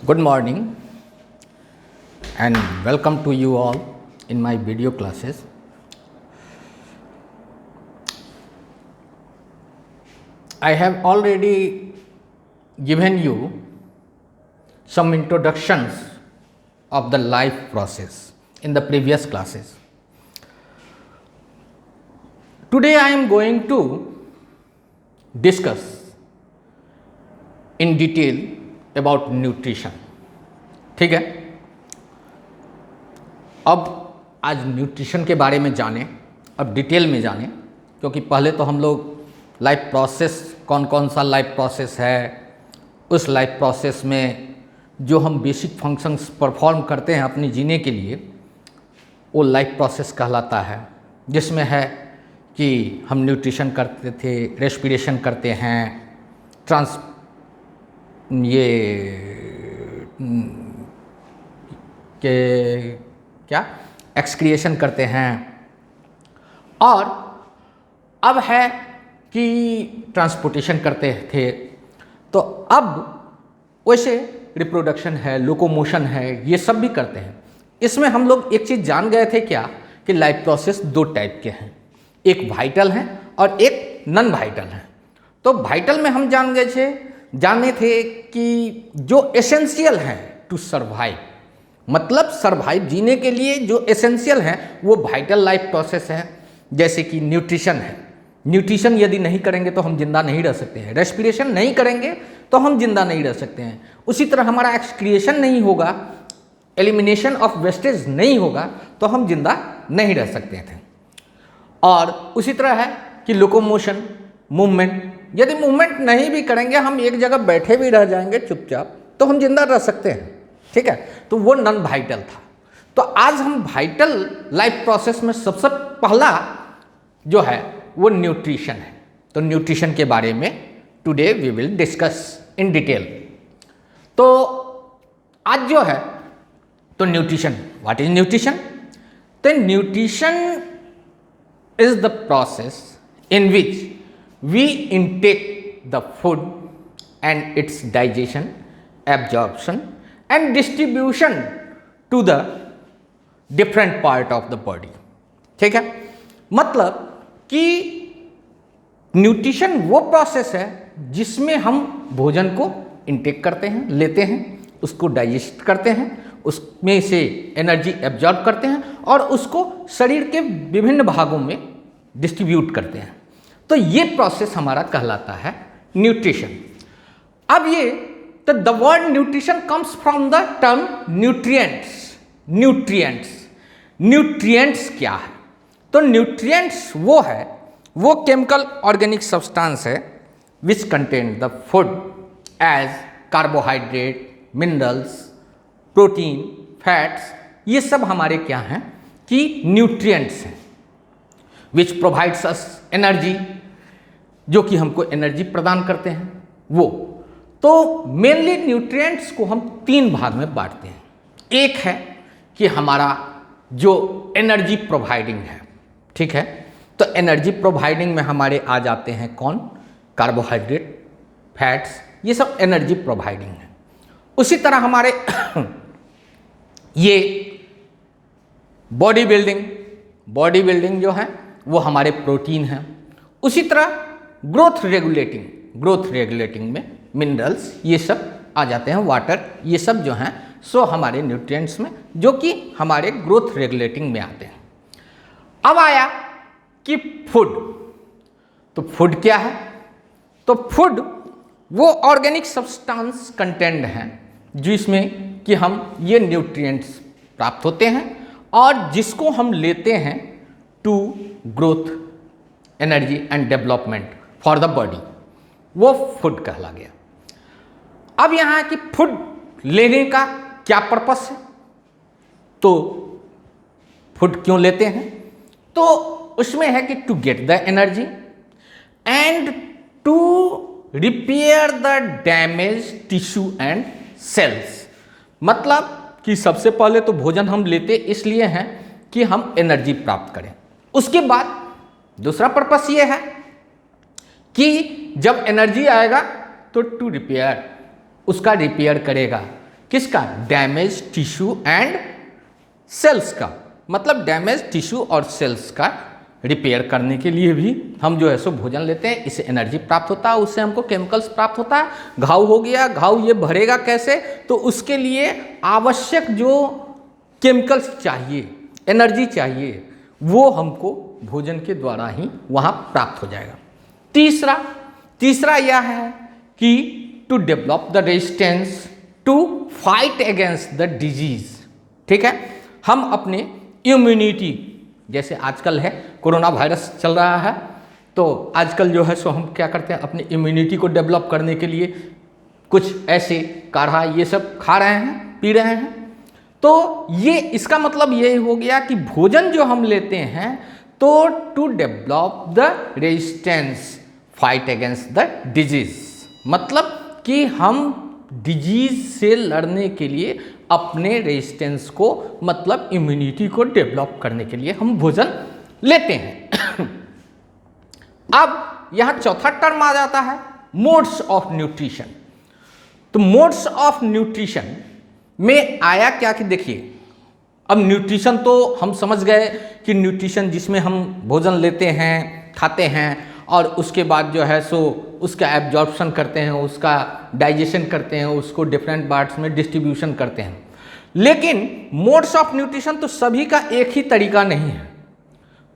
Good morning and welcome to you all in my video classes. I have already given you some introductions of the life process in the previous classes. Today I am going to discuss in detail about nutrition. ठीक है, अब आज nutrition के बारे में जाने, अब detail में जाने, क्योंकि पहले तो हम लोग लाइफ प्रोसेस कौन कौन सा लाइफ प्रोसेस है, उस लाइफ प्रोसेस में जो हम बेसिक फंक्शंस परफॉर्म करते हैं अपने जीने के लिए, वो लाइफ प्रोसेस कहलाता है, जिसमें है कि हम न्यूट्रिशन करते थे, रेस्पिरेशन करते हैं, एक्सक्रिएशन करते हैं, और अब है कि ट्रांसपोर्टेशन करते थे। तो अब वैसे रिप्रोडक्शन है, लोकोमोशन है, ये सब भी करते हैं। इसमें हम लोग एक चीज़ जान गए थे क्या, कि लाइफ प्रोसेस दो टाइप के हैं, एक वाइटल है और एक नॉन वाइटल है। तो वाइटल में हम जाने थे कि जो एसेंशियल है टू सर्वाइव, मतलब सर्वाइव जीने के लिए जो एसेंशियल है वो वाइटल लाइफ प्रोसेस है। जैसे कि न्यूट्रिशन है, न्यूट्रिशन यदि नहीं करेंगे तो हम जिंदा नहीं रह सकते हैं, रेस्पिरेशन नहीं करेंगे तो हम जिंदा नहीं रह सकते हैं। उसी तरह हमारा एक्सक्रिएशन नहीं होगा, एलिमिनेशन ऑफ वेस्टेज नहीं होगा तो हम जिंदा नहीं रह सकते थे। और उसी तरह है कि लोकोमोशन, मूवमेंट, यदि मूवमेंट नहीं भी करेंगे, हम एक जगह बैठे भी रह जाएंगे चुपचाप, तो हम जिंदा रह सकते हैं। ठीक है, तो वो नॉन वाइटल था। तो आज हम वाइटल लाइफ प्रोसेस में सबसे पहला जो है वो न्यूट्रिशन है। तो न्यूट्रिशन के बारे में today we will discuss in detail. तो आज जो है तो न्यूट्रिशन, व्हाट इज न्यूट्रिशन? तो nutrition is the process in which we intake the food and its digestion, absorption and distribution to the different part of the body. ठीक है, मतलब कि न्यूट्रिशन वो प्रोसेस है जिसमें हम भोजन को इंटेक करते हैं, लेते हैं, उसको डाइजेस्ट करते हैं, उसमें से एनर्जी एब्जॉर्ब करते हैं और उसको शरीर के विभिन्न भागों में डिस्ट्रीब्यूट करते हैं। तो ये प्रोसेस हमारा कहलाता है न्यूट्रिशन। अब ये तो the word nutrition comes from the term nutrients. Nutrients क्या है? तो न्यूट्रिएंट्स वो केमिकल ऑर्गेनिक सब्सटेंस है which contain the food as carbohydrate, minerals, protein, fats, ये सब हमारे क्या हैं कि न्यूट्रिएंट्स हैं, विच प्रोवाइड्स अस एनर्जी, जो कि हमको एनर्जी प्रदान करते हैं वो। तो मेनली न्यूट्रिएंट्स को हम तीन भाग में बांटते हैं। एक है कि हमारा जो एनर्जी प्रोवाइडिंग है, ठीक है, तो एनर्जी प्रोवाइडिंग में हमारे आ जाते हैं कौन? कार्बोहाइड्रेट, फैट्स, ये सब एनर्जी प्रोवाइडिंग है। उसी तरह हमारे ये बॉडी बिल्डिंग जो है वो हमारे प्रोटीन हैं। उसी तरह ग्रोथ रेगुलेटिंग में मिनरल्स, ये सब आ जाते हैं, वाटर, ये सब जो हैं सो हमारे न्यूट्रिएंट्स में, जो कि हमारे ग्रोथ रेगुलेटिंग में आते हैं। अब आया कि फूड। तो फूड क्या है? तो फूड वो ऑर्गेनिक सब्सटेंस कंटेंट हैं जिसमें कि हम ये न्यूट्रिएंट्स प्राप्त होते हैं और जिसको हम लेते हैं to growth, energy and development for the body, वो फूड कहला गया। अब यहाँ कि फूड लेने का क्या पर्पस है, तो फूड क्यों लेते हैं? तो उसमें है कि to get the energy and to repair the damage tissue and cells. मतलब कि सबसे पहले तो भोजन हम लेते इसलिए हैं कि हम एनर्जी प्राप्त करें। उसके बाद दूसरा पर्पस ये है कि जब एनर्जी आएगा तो टू रिपेयर, उसका रिपेयर करेगा, किसका? डैमेज टिश्यू एंड सेल्स का। मतलब डैमेज टिश्यू और सेल्स का रिपेयर करने के लिए भी हम जो है सो भोजन लेते हैं, इससे एनर्जी प्राप्त होता है, उससे हमको केमिकल्स प्राप्त होता है। घाव हो गया, घाव ये भरेगा कैसे? तो उसके लिए आवश्यक जो केमिकल्स चाहिए, एनर्जी चाहिए, वो हमको भोजन के द्वारा ही वहाँ प्राप्त हो जाएगा। तीसरा यह है कि to develop the resistance to fight against the disease. ठीक है, हम अपने इम्यूनिटी, जैसे आजकल है कोरोना वायरस चल रहा है, तो आजकल जो है सो हम क्या करते हैं, अपनी इम्यूनिटी को डेवलप करने के लिए कुछ ऐसे काढ़ा ये सब खा रहे हैं, पी रहे हैं। तो ये इसका मतलब ये हो गया कि भोजन जो हम लेते हैं तो to develop the resistance fight against the disease, मतलब कि हम डिजीज से लड़ने के लिए अपने रेजिस्टेंस को, मतलब इम्यूनिटी को डेवलप करने के लिए हम भोजन लेते हैं। अब यहां चौथा टर्म आ जाता है मोड्स ऑफ न्यूट्रिशन। तो मोड्स ऑफ न्यूट्रिशन में आया क्या कि देखिए, अब न्यूट्रिशन तो हम समझ गए कि न्यूट्रिशन जिसमें हम भोजन लेते हैं, खाते हैं और उसके बाद जो है सो उसका एब्जॉर्प्शन करते हैं, उसका डाइजेशन करते हैं, उसको डिफरेंट पार्ट्स में डिस्ट्रीब्यूशन करते हैं। लेकिन मोड्स ऑफ न्यूट्रिशन तो सभी का एक ही तरीका नहीं है।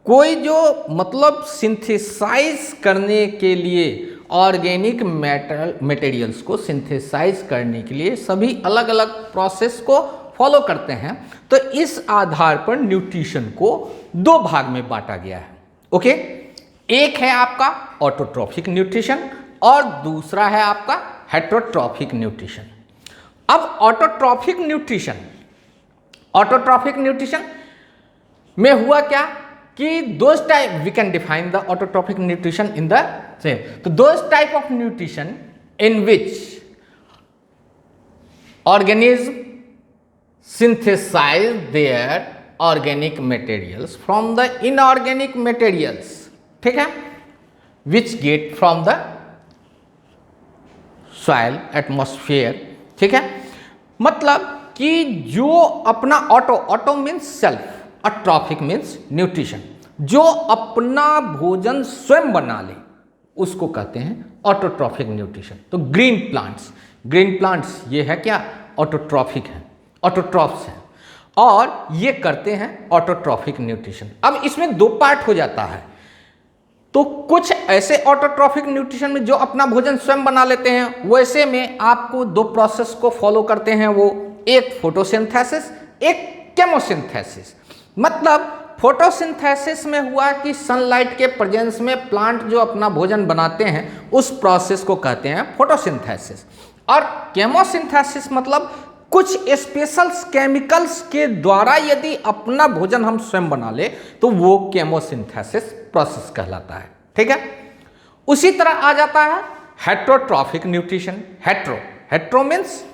कोई जो मतलब सिंथेसाइज करने के लिए, ऑर्गेनिक मटेरियल्स को सिंथेसाइज करने के लिए सभी अलग अलग प्रोसेस को फॉलो करते हैं। तो इस आधार पर न्यूट्रिशन को दो भाग में बांटा गया है। ओके, एक है आपका ऑटोट्रॉफिक न्यूट्रिशन और दूसरा है आपका हेटेरोट्रॉफिक न्यूट्रिशन। अब ऑटोट्रॉफिक न्यूट्रिशन में हुआ क्या कि those type, we can define the autotrophic nutrition in the same. तो those type of nutrition in which organism synthesize their organic materials from the inorganic materials, ठीक है, which get from the soil, atmosphere, ठीक है। मतलब कि जो अपना auto means self, atrophic means nutrition, जो अपना भोजन स्वयं बना ले उसको कहते हैं ऑटोट्रॉफिक न्यूट्रिशन। तो ग्रीन प्लांट्स ये है क्या? ऑटोट्रॉफिक है, ऑटोट्रॉफ्स हैं और ये करते हैं ऑटोट्रॉफिक न्यूट्रिशन। अब इसमें दो पार्ट हो जाता है। तो कुछ ऐसे ऑटोट्रॉफिक न्यूट्रिशन में जो अपना भोजन स्वयं बना लेते हैं, वैसे में आपको दो प्रोसेस को फॉलो करते हैं, वो एक फोटोसिंथेसिस, एक केमोसिंथेसिस। मतलब फोटोसिंथेसिस में हुआ कि सनलाइट के प्रेजेंस में प्लांट जो अपना भोजन बनाते हैं उस प्रोसेस को कहते हैं फोटोसिंथेसिस। और केमोसिंथेसिस मतलब कुछ स्पेशल केमिकल्स के द्वारा यदि अपना भोजन हम स्वयं बना ले तो वो केमोसिंथेसिस प्रोसेस कहलाता है। ठीक है, उसी तरह आ जाता है heterotrophic nutrition. Hetero means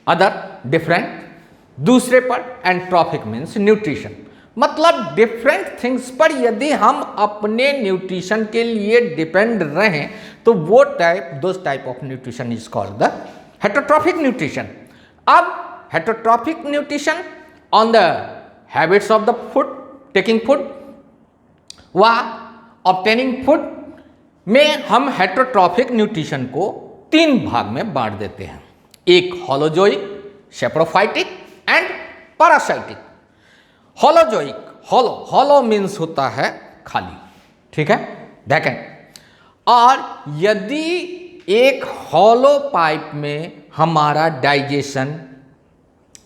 other, different, दूसरे पर, एंड ट्रॉफिक मीन्स न्यूट्रिशन, मतलब डिफरेंट थिंग्स पर यदि हम अपने न्यूट्रिशन के लिए डिपेंड रहें तो वो those type of nutrition is called the heterotrophic nutrition. अब heterotrophic nutrition on the habits of the food, taking food व ऑब्टेनिंग फूड में हम हेटेरोट्रॉफिक न्यूट्रिशन को तीन भाग में बांट देते हैं। एक holozoic, saprophytic and parasitic. Holozoic, holo means होता है खाली, ठीक है, वैकेंट। और यदि एक हॉलो पाइप में हमारा डाइजेशन,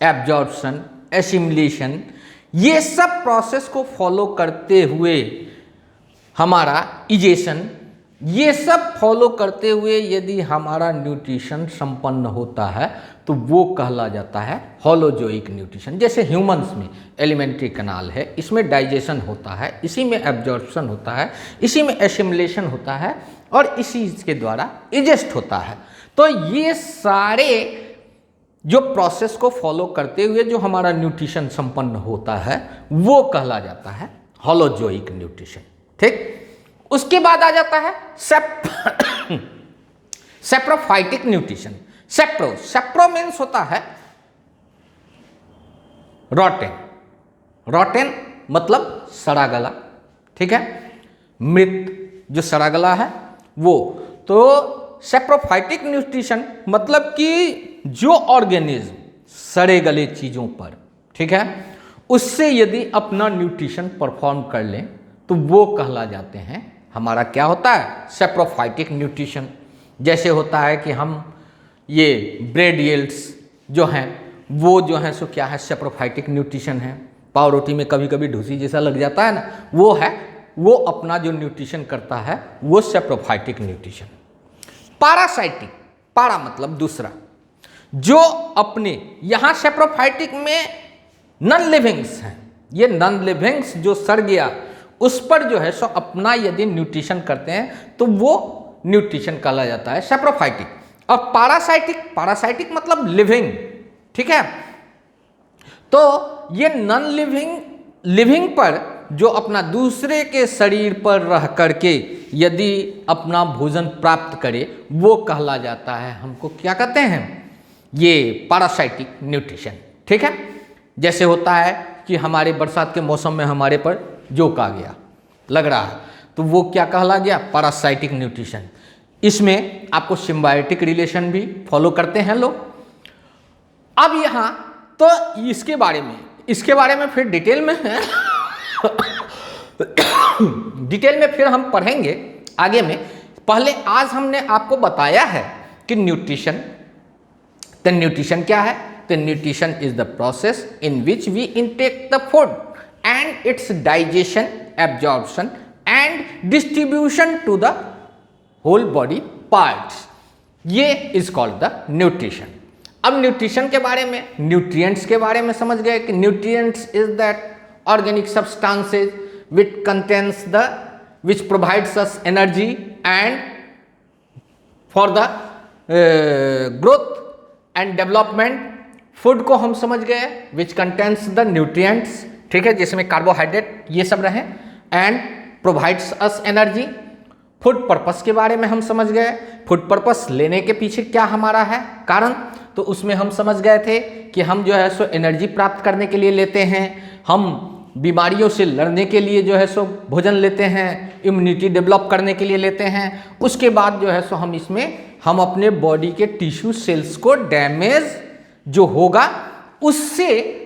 एब्जॉर्प्शन, एसिमिलेशन, ये सब प्रोसेस को फॉलो करते हुए हमारा इजेशन, ये सब फॉलो करते हुए यदि हमारा न्यूट्रिशन संपन्न होता है तो वो कहला जाता है होलोजोइक न्यूट्रिशन। जैसे ह्यूमंस में एलिमेंट्री कैनाल है, इसमें डाइजेशन होता है, इसी में एब्जॉर्प्शन होता है, इसी में एसिमिलेशन होता है और इसी के द्वारा इजेस्ट होता है। तो ये सारे जो प्रोसेस को फॉलो करते हुए जो हमारा न्यूट्रिशन संपन्न होता है वो कहला जाता है होलोजोइक न्यूट्रिशन। ठीक, उसके बाद आ जाता है सेप्रोफाइटिक न्यूट्रिशन। सेप्रो, सेप्रो मीन्स होता है रॉटेन, रॉटेन मतलब सड़ा गला, ठीक है, मृत जो सड़ा गला है वो। तो सेप्रोफाइटिक न्यूट्रिशन मतलब कि जो ऑर्गेनिज्म सड़े गले चीज़ों पर, ठीक है, उससे यदि अपना न्यूट्रिशन परफॉर्म कर लें तो वो कहला जाते हैं, हमारा क्या होता है, सेप्रोफाइटिक न्यूट्रिशन। जैसे होता है कि हम ये ब्रेड यील्ड्स जो हैं वो जो है सो क्या है, सेप्रोफाइटिक न्यूट्रिशन है। पाव रोटी में कभी कभी ढूसी जैसा लग जाता है ना, वो है, वो अपना जो न्यूट्रिशन करता है वो सेप्रोफाइटिक न्यूट्रिशन। पैरासाइटिक, पारा मतलब दूसरा, जो अपने यहाँ सेप्रोफाइटिक में नॉन लिविंग्स हैं, ये नॉन लिविंग्स जो सड़ गया उस पर जो है सो अपना यदि न्यूट्रिशन करते हैं तो वो न्यूट्रिशन कहला जाता है सेप्रोफाइटिक। और पैरासाइटिक, पैरासाइटिक मतलब लिविंग, ठीक है। तो ये नॉन लिविंग, लिविंग पर जो अपना दूसरे के शरीर पर रह करके यदि अपना भोजन प्राप्त करे वो कहला जाता है, हमको क्या कहते हैं, ये पैरासाइटिक न्यूट्रिशन, ठीक है। जैसे होता है कि हमारे बरसात के मौसम में हमारे पर जोक आ गया, लग रहा है, तो वो क्या कहला गया, पैरासाइटिक न्यूट्रिशन। इसमें आपको सिम्बायोटिक रिलेशन भी फॉलो करते हैं लोग। अब यहाँ तो इसके बारे में फिर डिटेल में है डिटेल में फिर हम पढ़ेंगे आगे में। पहले आज हमने आपको बताया है कि न्यूट्रिशन, तो न्यूट्रिशन क्या है, तो nutrition is the process in which we intake the food and its digestion, absorption and distribution to the whole body parts, ये इज कॉल्ड द न्यूट्रिशन। अब न्यूट्रिशन के बारे में, न्यूट्रिएंट्स के बारे में समझ गए कि nutrients is that organic substances which contains the, which provides us energy and for the growth and development। Food को हम समझ गए which contains the nutrients, ठीक है, जिसमें कार्बोहाइड्रेट ये सब रहे, and provides us energy। Food purpose के बारे में हम समझ गए, फूड पर्पस लेने के पीछे क्या हमारा है कारण, तो उसमें हम समझ गए थे कि हम जो है सो एनर्जी प्राप्त करने के लिए लेते हैं, हम बीमारियों से लड़ने के लिए जो है सो भोजन लेते हैं, इम्यूनिटी डेवलप करने के लिए लेते हैं। उसके बाद जो है सो हम इसमें हम अपने बॉडी के टिश्यू सेल्स को डैमेज जो होगा उससे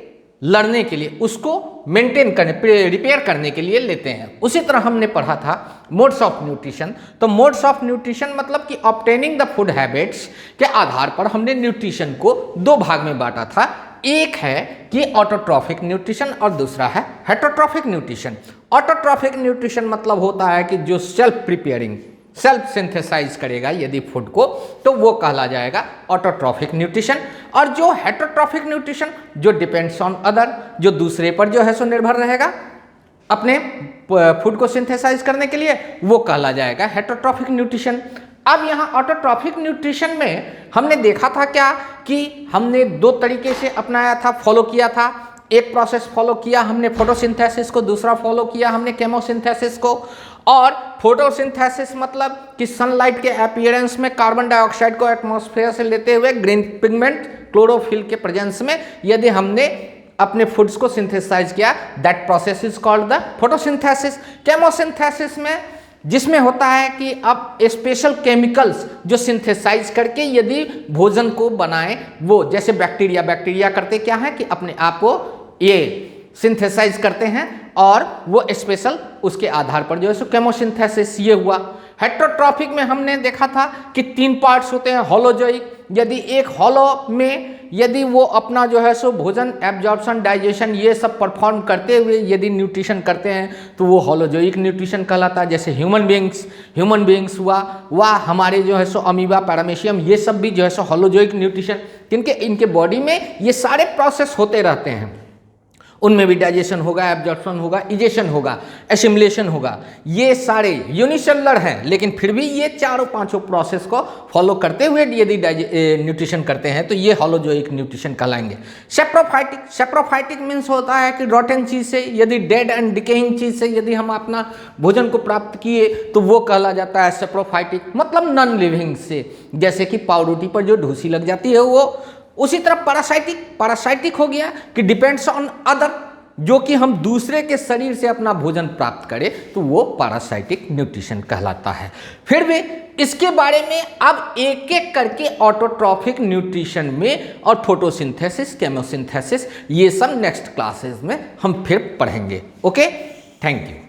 लड़ने के लिए, उसको मेंटेन करने, रिपेयर करने के लिए लेते हैं। उसी तरह हमने पढ़ा था मोड्स ऑफ न्यूट्रिशन। तो मोड्स ऑफ न्यूट्रिशन मतलब कि ऑब्टेनिंग द फूड हैबिट्स के आधार पर हमने न्यूट्रिशन को दो भाग में बांटा था। एक है कि ऑटोट्रॉफिक न्यूट्रिशन और दूसरा है हेटरोट्रॉफिक न्यूट्रिशन। ऑटोट्रॉफिक न्यूट्रिशन मतलब होता है कि जो सेल्फ प्रिपेयरिंग, सेल्फ सिंथेसाइज करेगा यदि फूड को, तो वो कहला जाएगा ऑटोट्रॉफिक न्यूट्रिशन। और जो हेटरोट्रॉफिक न्यूट्रिशन जो डिपेंड्स ऑन अदर, जो दूसरे पर जो है सो निर्भर रहेगा अपने फूड को सिंथेसाइज करने के लिए, वो कहला जाएगा हेटरोट्रॉफिक न्यूट्रिशन। अब यहाँ ऑटोट्रॉफिक न्यूट्रिशन में हमने देखा था क्या कि हमने दो तरीके से अपनाया था, फॉलो किया था। एक प्रोसेस फॉलो किया हमने फोटोसिंथेसिस को, दूसरा फॉलो किया हमने केमोसिंथेसिस को। और फोटोसिंथेसिस मतलब कि सनलाइट के अपीयरेंस में कार्बन डाइऑक्साइड को एटमॉस्फेयर से लेते हुए ग्रीन पिगमेंट क्लोरोफिल के प्रेजेंस में यदि हमने अपने फूड्स को सिंथेसाइज किया, that process is called the photosynthesis. Chemosynthesis में जिसमें होता है कि अब स्पेशल केमिकल्स जो सिंथेसाइज करके यदि भोजन को बनाएं, वो जैसे बैक्टीरिया करते क्या है कि अपने आप को ये सिंथेसाइज करते हैं और वो स्पेशल उसके आधार पर जो है सो केमोसिंथेसिस ये हुआ। हेटरोट्रॉफिक में हमने देखा था कि 3 पार्ट्स होते हैं होलोजोइक। यदि एक होलो में यदि वो अपना जो है सो भोजन एब्जॉर्प्शन, डाइजेशन ये सब परफॉर्म करते हुए यदि न्यूट्रिशन करते हैं तो वो होलोजोइक न्यूट्रिशन कहलाता है। जैसे ह्यूमन बींग्स हुआ, वह हमारे जो है सो अमीबा, पैरामीशियम ये सब भी जो है सो होलोजोइक न्यूट्रिशन, इनके बॉडी में ये सारे प्रोसेस होते रहते हैं। उनमें भी डाइजेशन होगा, एब्जॉर्प्शन होगा, इजेशन होगा, एसिमिलेशन होगा। ये सारे यूनिसेलुलर हैं, लेकिन फिर भी ये चारों पांचों प्रोसेस को फॉलो करते हुए यदि न्यूट्रिशन करते हैं तो ये होलोजोइक न्यूट्रिशन कहलाएंगे। सेप्रोफाइटिक, सेप्रोफाइटिक मीन्स होता है कि रॉटन चीज से, यदि डेड एंड डिकेइंग चीज से यदि हम अपना भोजन को प्राप्त किए तो वो कहला जाता है सेप्रोफाइटिक, मतलब नॉन लिविंग से, जैसे कि पावरोटी पर जो ढूसी लग जाती है वो। उसी तरह पैरासाइटिक, पैरासाइटिक हो गया कि डिपेंड्स ऑन अदर, जो कि हम दूसरे के शरीर से अपना भोजन प्राप्त करें तो वो पैरासाइटिक न्यूट्रिशन कहलाता है। फिर भी इसके बारे में अब एक एक करके ऑटोट्रॉफिक न्यूट्रिशन में और फोटोसिंथेसिस, केमोसिंथेसिस, ये सब नेक्स्ट क्लासेस में हम फिर पढ़ेंगे। Okay, thank you.